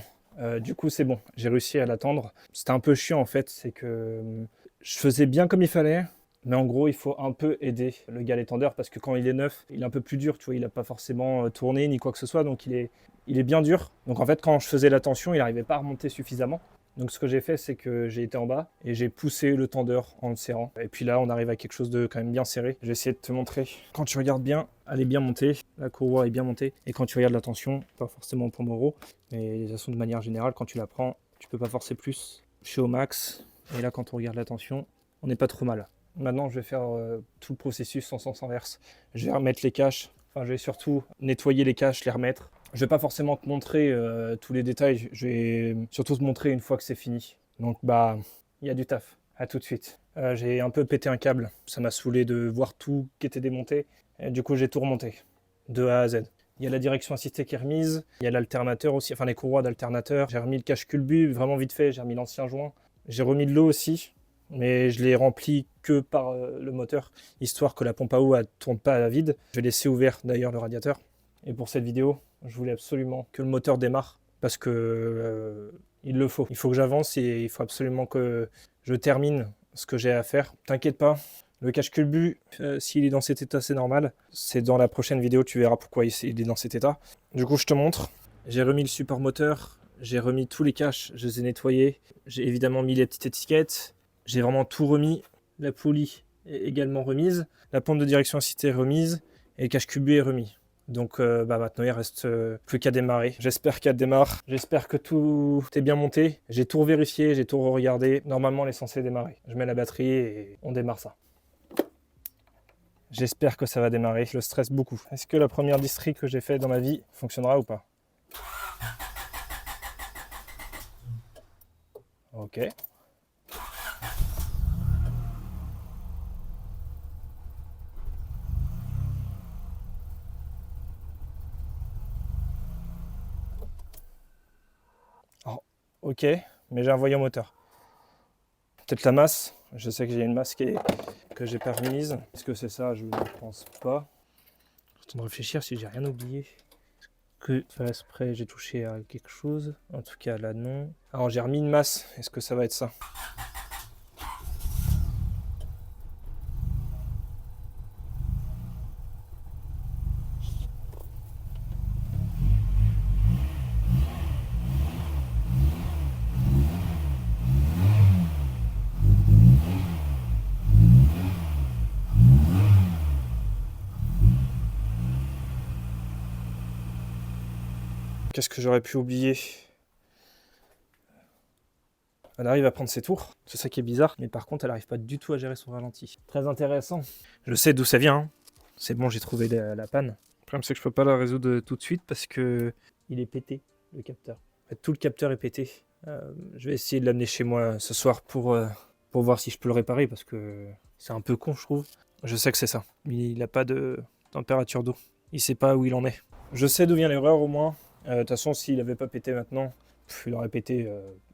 du coup c'est bon, j'ai réussi à l'attendre. C'était un peu chiant en fait, c'est que je faisais bien comme il fallait, mais en gros il faut un peu aider le galet tendeur parce que quand il est neuf, il est un peu plus dur, tu vois, il n'a pas forcément tourné ni quoi que ce soit, donc il est bien dur. Donc en fait quand je faisais la tension, il n'arrivait pas à remonter suffisamment. Donc ce que j'ai fait, c'est que j'ai été en bas et j'ai poussé le tendeur en le serrant. Et puis là, on arrive à quelque chose de quand même bien serré. Je vais essayer de te montrer. Quand tu regardes bien, elle est bien montée. La courroie est bien montée. Et quand tu regardes la tension, pas forcément pour Moro, mais de toute façon, de manière générale, quand tu la prends, tu peux pas forcer plus. Je suis au max. Et là, quand on regarde la tension, on n'est pas trop mal. Maintenant, je vais faire tout le processus en sens inverse. Je vais remettre les caches. Enfin, je vais surtout nettoyer les caches, les remettre. Je vais pas forcément te montrer tous les détails. Je vais surtout te montrer une fois que c'est fini. Donc, bah, il y a du taf. À tout de suite. J'ai un peu pété un câble. Ça m'a saoulé de voir tout qui était démonté. Et du coup, j'ai tout remonté. De A à Z. Il y a la direction assistée qui est remise. Il y a l'alternateur aussi. Enfin, les courroies d'alternateur. J'ai remis le cache culbu, vraiment vite fait. J'ai remis l'ancien joint. J'ai remis de l'eau aussi. Mais je l'ai rempli que par le moteur, histoire que la pompe à eau ne tourne pas à la vide. Je vais laisser ouvert d'ailleurs le radiateur. Et pour cette vidéo, je voulais absolument que le moteur démarre, parce que il le faut. Il faut que j'avance et il faut absolument que je termine ce que j'ai à faire. T'inquiète pas, le cache culbu, s'il est dans cet état, c'est normal. C'est dans la prochaine vidéo, tu verras pourquoi il est dans cet état. Du coup, je te montre. J'ai remis le support moteur, j'ai remis tous les caches, je les ai nettoyés. J'ai évidemment mis les petites étiquettes. J'ai vraiment tout remis. La poulie est également remise. La pompe de direction assistée est remise. Et le cache culbu est remis. Donc maintenant, il reste plus qu'à démarrer. J'espère qu'elle démarre. J'espère que tout est bien monté. J'ai tout vérifié, j'ai tout regardé. Normalement, elle est censée démarrer. Je mets la batterie et on démarre ça. J'espère que ça va démarrer. Je stresse beaucoup. Est-ce que la première distri que j'ai fait dans ma vie fonctionnera ou pas? Ok. Oh, ok, mais j'ai un voyant moteur. Peut-être la masse. Je sais que j'ai une masse que j'ai pas remise. Est-ce que c'est ça? Je ne pense pas. Je suis en train de réfléchir si j'ai rien oublié. Que faire exprès, j'ai touché à quelque chose. En tout cas là non. Alors j'ai remis une masse. Est-ce que ça va être ça? Qu'est-ce que j'aurais pu oublier? Elle arrive à prendre ses tours, c'est ça qui est bizarre, mais par contre elle n'arrive pas du tout à gérer son ralenti. Très intéressant. Je sais d'où ça vient, hein. C'est bon, j'ai trouvé la panne. Le problème c'est que je peux pas la résoudre tout de suite parce que il est pété, le capteur. En fait, tout le capteur est pété. Je vais essayer de l'amener chez moi ce soir pour voir si je peux le réparer, parce que c'est un peu con, je trouve. Je sais que c'est ça, mais il n'a pas de température d'eau. Il sait pas où il en est. Je sais d'où vient l'erreur au moins. De toute façon, s'il n'avait pas pété maintenant, il aurait pété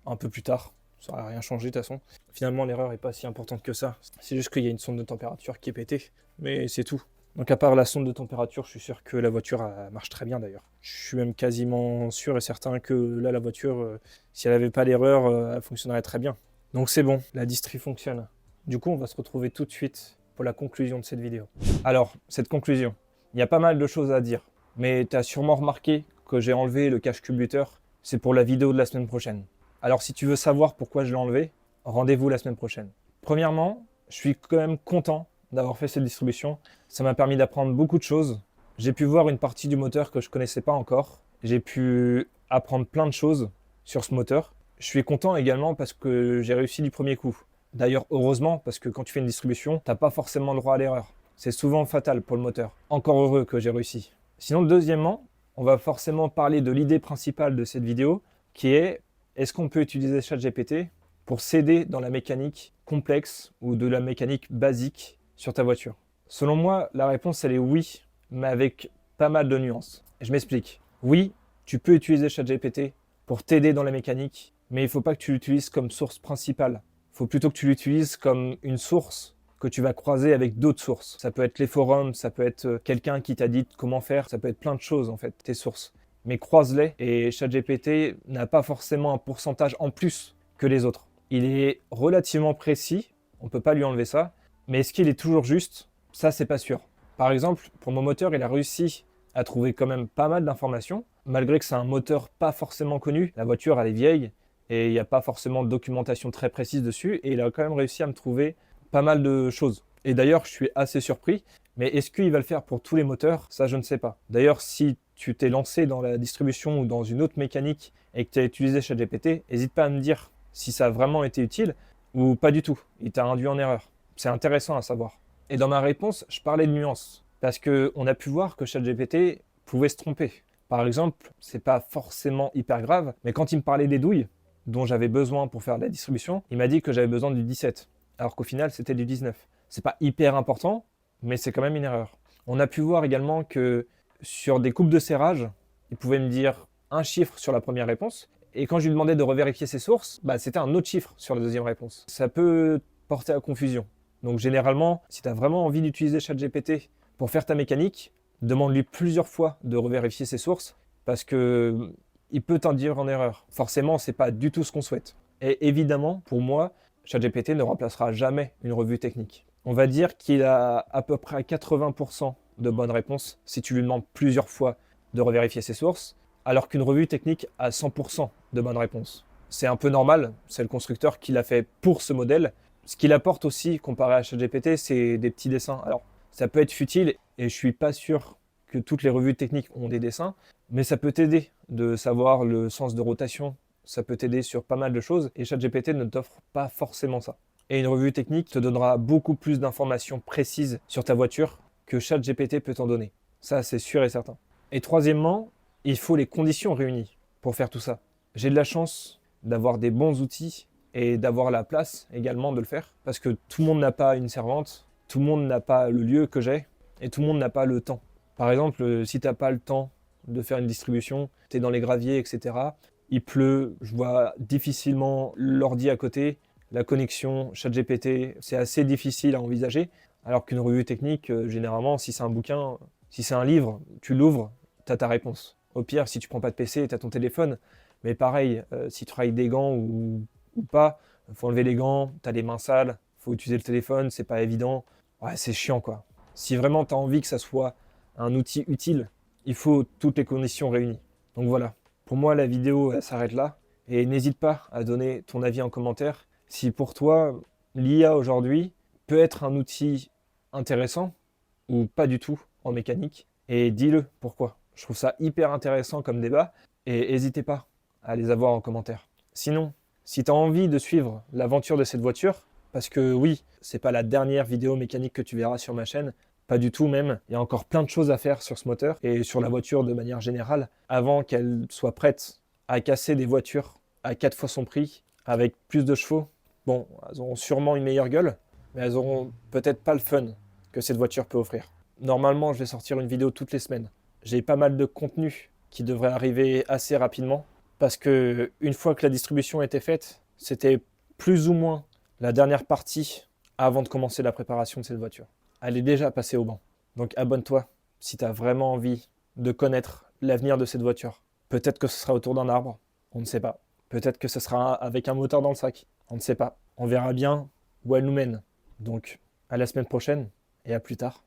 un peu plus tard. Ça n'aurait rien changé de toute façon. Finalement, l'erreur n'est pas si importante que ça. C'est juste qu'il y a une sonde de température qui est pétée, mais c'est tout. Donc à part la sonde de température, je suis sûr que la voiture marche très bien d'ailleurs. Je suis même quasiment sûr et certain que là, la voiture, si elle n'avait pas d'erreur, elle fonctionnerait très bien. Donc c'est bon, la distri fonctionne. Du coup, on va se retrouver tout de suite pour la conclusion de cette vidéo. Alors, cette conclusion, il y a pas mal de choses à dire, mais tu as sûrement remarqué que j'ai enlevé le cache culbuteur. C'est pour la vidéo de la semaine prochaine. Alors si tu veux savoir pourquoi je l'ai enlevé, rendez-vous la semaine prochaine. Premièrement, je suis quand même content d'avoir fait cette distribution. Ça m'a permis d'apprendre beaucoup de choses. J'ai pu voir une partie du moteur que je ne connaissais pas encore. J'ai pu apprendre plein de choses sur ce moteur. Je suis content également parce que j'ai réussi du premier coup. D'ailleurs, heureusement, parce que quand tu fais une distribution, tu n'as pas forcément le droit à l'erreur. C'est souvent fatal pour le moteur. Encore heureux que j'ai réussi. Sinon, deuxièmement, on va forcément parler de l'idée principale de cette vidéo, qui est: est-ce qu'on peut utiliser ChatGPT pour s'aider dans la mécanique complexe ou de la mécanique basique sur ta voiture? Selon moi, la réponse elle est oui, mais avec pas mal de nuances. Je m'explique. Oui, tu peux utiliser ChatGPT pour t'aider dans la mécanique, mais il ne faut pas que tu l'utilises comme source principale. Il faut plutôt que tu l'utilises comme une source que tu vas croiser avec d'autres sources. Ça peut être les forums, ça peut être quelqu'un qui t'a dit comment faire, ça peut être plein de choses en fait, tes sources. Mais croise-les, et ChatGPT n'a pas forcément un pourcentage en plus que les autres. Il est relativement précis, on ne peut pas lui enlever ça, mais est-ce qu'il est toujours juste? Ça, c'est pas sûr. Par exemple, pour mon moteur, il a réussi à trouver quand même pas mal d'informations, malgré que c'est un moteur pas forcément connu. La voiture, elle est vieille, et il n'y a pas forcément de documentation très précise dessus, et il a quand même réussi à me trouver pas mal de choses. Et d'ailleurs, je suis assez surpris, mais est-ce qu'il va le faire pour tous les moteurs? Ça, je ne sais pas. D'ailleurs, si tu t'es lancé dans la distribution ou dans une autre mécanique et que tu as utilisé ChatGPT, n'hésite pas à me dire si ça a vraiment été utile ou pas du tout. Il t'a induit en erreur. C'est intéressant à savoir. Et dans ma réponse, je parlais de nuances. Parce qu'on a pu voir que ChatGPT pouvait se tromper. Par exemple, c'est pas forcément hyper grave, mais quand il me parlait des douilles, dont j'avais besoin pour faire la distribution, il m'a dit que j'avais besoin du 17, alors qu'au final c'était du 19. C'est pas hyper important, mais c'est quand même une erreur. On a pu voir également que sur des coupes de serrage, il pouvait me dire un chiffre sur la première réponse, et quand je lui demandais de revérifier ses sources, c'était un autre chiffre sur la deuxième réponse. Ça peut porter à confusion. Donc généralement, si tu as vraiment envie d'utiliser ChatGPT pour faire ta mécanique, demande-lui plusieurs fois de revérifier ses sources parce que il peut t'induire en erreur. Forcément, c'est pas du tout ce qu'on souhaite. Et évidemment, pour moi, ChatGPT ne remplacera jamais une revue technique. On va dire qu'il a à peu près 80% de bonnes réponses si tu lui demandes plusieurs fois de revérifier ses sources, alors qu'une revue technique a 100% de bonnes réponses. C'est un peu normal, c'est le constructeur qui l'a fait pour ce modèle. Ce qu'il apporte aussi, comparé à ChatGPT, c'est des petits dessins. Alors, ça peut être futile, et je suis pas sûr que toutes les revues techniques ont des dessins, mais ça peut t'aider de savoir le sens de rotation, ça peut t'aider sur pas mal de choses, et ChatGPT ne t'offre pas forcément ça. Et une revue technique te donnera beaucoup plus d'informations précises sur ta voiture que ChatGPT peut t'en donner. Ça, c'est sûr et certain. Et troisièmement, il faut les conditions réunies pour faire tout ça. J'ai de la chance d'avoir des bons outils et d'avoir la place également de le faire, parce que tout le monde n'a pas une servante, tout le monde n'a pas le lieu que j'ai, et tout le monde n'a pas le temps. Par exemple, si tu n'as pas le temps de faire une distribution, tu es dans les graviers, etc. Il pleut, je vois difficilement l'ordi à côté, la connexion ChatGPT, c'est assez difficile à envisager, alors qu'une revue technique, généralement, si c'est un bouquin, si c'est un livre, tu l'ouvres, tu as ta réponse. Au pire, si tu prends pas de PC, tu as ton téléphone, mais pareil, si tu travailles des gants ou pas, il faut enlever les gants, tu as les mains sales, il faut utiliser le téléphone, c'est pas évident. Ouais, c'est chiant quoi. Si vraiment tu as envie que ça soit un outil utile, il faut toutes les conditions réunies. Donc voilà, pour moi la vidéo elle s'arrête là. Et n'hésite pas à donner ton avis en commentaire. Si pour toi l'IA aujourd'hui peut être un outil intéressant ou pas du tout en mécanique. Et dis-le pourquoi. Je trouve ça hyper intéressant comme débat. Et n'hésitez pas à les avoir en commentaire. Sinon, si tu as envie de suivre l'aventure de cette voiture, parce que oui, c'est pas la dernière vidéo mécanique que tu verras sur ma chaîne, pas du tout même. Il y a encore plein de choses à faire sur ce moteur et sur la voiture de manière générale avant qu'elle soit prête à casser des voitures à 4 fois son prix avec plus de chevaux. Bon, elles auront sûrement une meilleure gueule, mais elles auront peut-être pas le fun que cette voiture peut offrir. Normalement, je vais sortir une vidéo toutes les semaines. J'ai pas mal de contenu qui devrait arriver assez rapidement parce que une fois que la distribution était faite, c'était plus ou moins la dernière partie avant de commencer la préparation de cette voiture. Elle est déjà passée au banc. Donc abonne-toi si tu as vraiment envie de connaître l'avenir de cette voiture. Peut-être que ce sera autour d'un arbre, on ne sait pas. Peut-être que ce sera avec un moteur dans le sac, on ne sait pas. On verra bien où elle nous mène. Donc à la semaine prochaine et à plus tard.